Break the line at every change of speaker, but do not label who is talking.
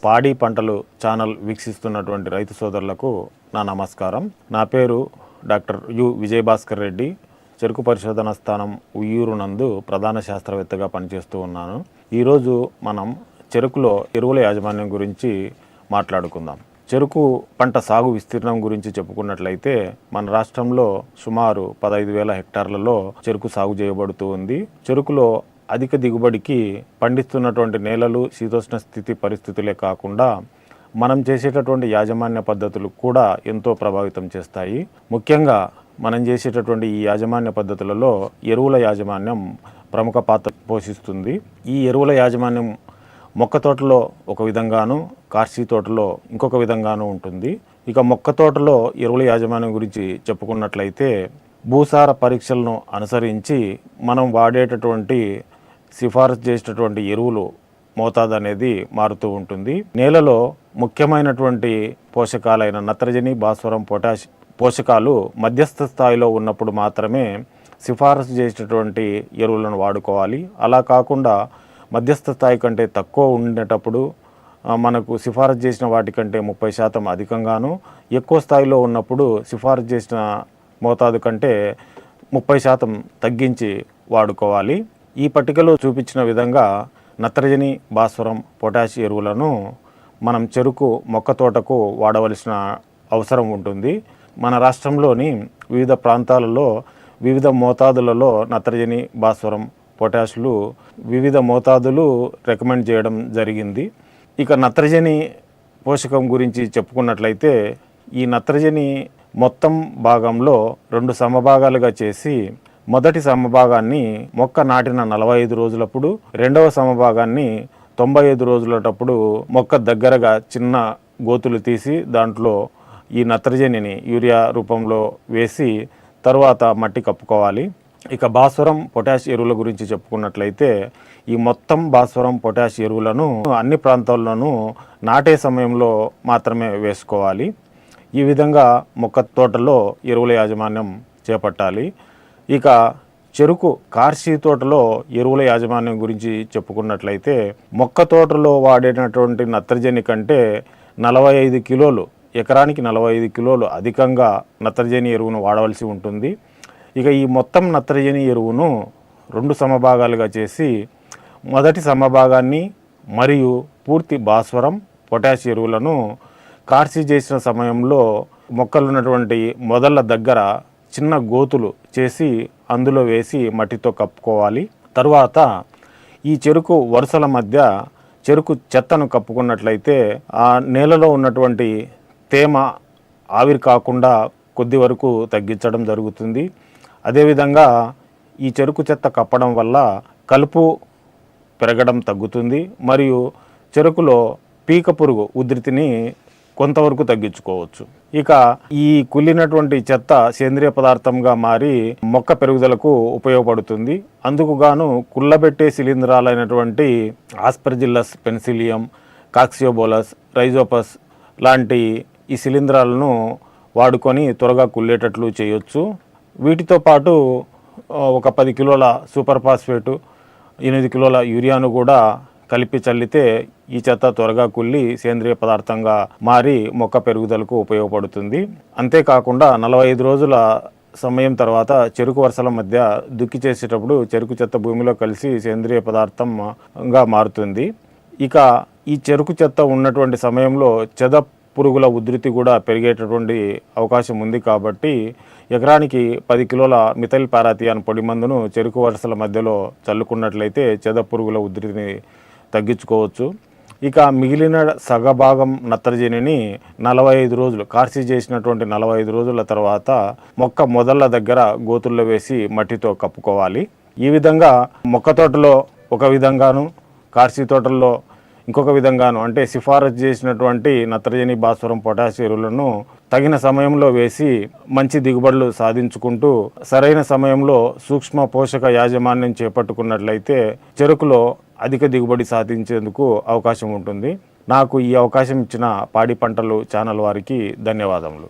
పాడి పంటలు ఛానల్ వీక్షిస్తున్నటువంటి రైతు సోదరులకు నా నమస్కారం. నా పేరు డాక్టర్ యు విజయభాస్కర్ రెడ్డి. చెరుకు పరిశోధన స్థానం ఉయ్యూరు నందు ప్రధాన శాస్త్రవేత్తగా పనిచేస్తూ ఉన్నాను. ఈరోజు మనం చెరుకులో ఎరువుల యాజమాన్యం గురించి మాట్లాడుకుందాం. చెరుకు పంట సాగు విస్తీర్ణం గురించి చెప్పుకున్నట్లయితే మన రాష్ట్రంలో సుమారు 15,000 హెక్టార్లలో చెరుకు సాగు చేయబడుతూ ఉంది. చెరుకులో అధిక దిగుబడికి పండిస్తున్నటువంటి నేలలు, శీతోష్ణ స్థితి పరిస్థితులే కాకుండా మనం చేసేటటువంటి యాజమాన్య పద్ధతులు కూడా ఎంతో ప్రభావితం చేస్తాయి. ముఖ్యంగా మనం చేసేటటువంటి ఈ యాజమాన్య పద్ధతులలో ఎరువుల యాజమాన్యం ప్రముఖ పాత్ర పోషిస్తుంది. ఈ ఎరువుల యాజమాన్యం మొక్క తోటలో ఒక విధంగాను, కార్షి తోటలో ఇంకొక విధంగాను ఉంటుంది. ఇక మొక్క తోటలో ఎరువుల యాజమాన్యం గురించి చెప్పుకున్నట్లయితే భూసార పరీక్షలను అనుసరించి మనం వాడేటటువంటి సిఫారసు చేసేటటువంటి ఎరువులు మోతాదు అనేది మారుతూ ఉంటుంది. నేలలో ముఖ్యమైనటువంటి పోషకాలైన నత్రజని, భాస్వరం, పొటాష్ పోషకాలు మధ్యస్థ స్థాయిలో ఉన్నప్పుడు మాత్రమే సిఫారసు చేసేటటువంటి ఎరువులను వాడుకోవాలి. అలా కాకుండా మధ్యస్థ స్థాయి కంటే తక్కువ ఉండేటప్పుడు మనకు సిఫారసు చేసిన వాటికంటే 30% అధికంగాను, ఎక్కువ స్థాయిలో ఉన్నప్పుడు సిఫారసు చేసిన మోతాదు కంటే 30% తగ్గించి వాడుకోవాలి. ఈ పట్టికలో చూపించిన విధంగా నత్రజని, భాస్వరం, పొటాష్ ఎరువులను మనం చెరుకు మొక్క తోటకు వాడవలసిన అవసరం ఉంటుంది. మన రాష్ట్రంలోని వివిధ ప్రాంతాలలో వివిధ మోతాదులలో నత్రజని, భాస్వరం, పొటాష్లు వివిధ మోతాదులు రికమెండ్ చేయడం జరిగింది. ఇక నత్రజని పోషకం గురించి చెప్పుకున్నట్లయితే ఈ నత్రజని మొత్తం భాగంలో 2 సమభాగాలుగా చేసి మొదటి సమభాగాన్ని మొక్క నాటిన 45 రోజులప్పుడు, రెండవ సమభాగాన్ని 95 రోజులటప్పుడు మొక్క దగ్గరగా చిన్న గోతులు తీసి దాంట్లో ఈ నత్రజనిని యూరియా రూపంలో వేసి తరువాత మట్టి కప్పుకోవాలి. ఇక భాస్వరం, పొటాష్ ఎరువుల గురించి చెప్పుకున్నట్లయితే ఈ మొత్తం భాస్వరం, పొటాష్ ఎరువులను అన్ని ప్రాంతాల్లోనూ నాటే సమయంలో మాత్రమే వేసుకోవాలి. ఈ విధంగా మొక్క తోటలో ఎరువుల యాజమాన్యం చేపట్టాలి. ఇక చెరుకు కార్షి తోటలో ఎరువుల యాజమాన్యం గురించి చెప్పుకున్నట్లయితే మొక్క తోటలో వాడేటటువంటి నత్రజని కంటే 45 కిలోలు, ఎకరానికి 45 కిలోలు అధికంగా నత్రజని ఎరువును వాడవలసి ఉంటుంది. ఇక ఈ మొత్తం నత్రజని ఎరువును 2 సమభాగాలుగా చేసి మొదటి సమభాగాన్ని మరియు పూర్తి భాస్వరం, పొటాష్ ఎరువులను కార్షి చేసిన సమయంలో మొక్కలు ఉన్నటువంటి మొదళ్ళ దగ్గర చిన్న గోతులు చేసి అందులో వేసి మట్టితో కప్పుకోవాలి. తరువాత ఈ చెరుకు వరుసల మధ్య చెరుకు చెత్తను కప్పుకున్నట్లయితే ఆ నేలలో ఉన్నటువంటి తేమ ఆవిరి కాకుండా కొద్ది వరకు తగ్గించడం జరుగుతుంది. అదేవిధంగా ఈ చెరుకు చెత్త కప్పడం వల్ల కలుపు పెరగడం తగ్గుతుంది మరియు చెరుకులో పీక పురుగు ఉధృతిని కొంతవరకు తగ్గించుకోవచ్చు. ఇక ఈ కుళ్ళినటువంటి చెత్త సేంద్రియ పదార్థంగా మారి మొక్క పెరుగుదలకు ఉపయోగపడుతుంది. అందుకు గాను కుళ్ళబెట్టే శిలీంధ్రాలైనటువంటి ఆస్పర్జిల్లస్, పెన్సిలియం, కాక్సియోబోలస్, రైజోపస్ లాంటి ఈ శిలీంధ్రాలను వాడుకొని త్వరగా కుళ్ళేటట్లు చేయొచ్చు. వీటితో పాటు ఒక 10 కిలోల సూపర్ ఫాస్ఫేటు, 8 కిలోల యూరియాను కూడా కలిపి చల్లితే ఈ చెత్త త్వరగా కుళ్ళి సేంద్రియ పదార్థంగా మారి మొక్క పెరుగుదలకు ఉపయోగపడుతుంది. అంతేకాకుండా 45 రోజుల సమయం తర్వాత చెరుకు వరుసల మధ్య దుక్కి చేసేటప్పుడు చెరుకు చెత్త భూమిలో కలిసి సేంద్రియ పదార్థంగా మారుతుంది. ఇక ఈ చెరుకు చెత్త ఉన్నటువంటి సమయంలో చెద పురుగుల ఉధృతి కూడా పెరిగేటటువంటి అవకాశం ఉంది. కాబట్టి ఎకరానికి 10 కిలోల మిథైల్ పారాథియాన్ పొడి మందును చెరుకు వరుసల మధ్యలో చల్లుకున్నట్లయితే చెద పురుగుల ఉధృతిని తగ్గించుకోవచ్చు. ఇక మిగిలిన సగభాగం నత్రజనిని 45 రోజులు కార్షి చేసినటువంటి 45 రోజుల తర్వాత మొక్క మొదళ్ళ దగ్గర గోతుల్లో వేసి మట్టితో కప్పుకోవాలి. ఈ విధంగా మొక్క తోటలో ఒక విధంగాను, కార్షి తోటల్లో ఇంకొక విధంగాను, అంటే సిఫారసు చేసినటువంటి నత్రజని, భాస్వరం, పొటాష్ ఎరువులను తగిన సమయంలో వేసి మంచి దిగుబడులు సాధించుకుంటూ సరైన సమయంలో సూక్ష్మ పోషక యాజమాన్యం చేపట్టుకున్నట్లయితే చెరుకులో అధిక దిగుబడి సాధించేందుకు అవకాశం ఉంటుంది. నాకు ఈ అవకాశం ఇచ్చిన పాడి పంటలు ఛానల్ వారికి ధన్యవాదములు.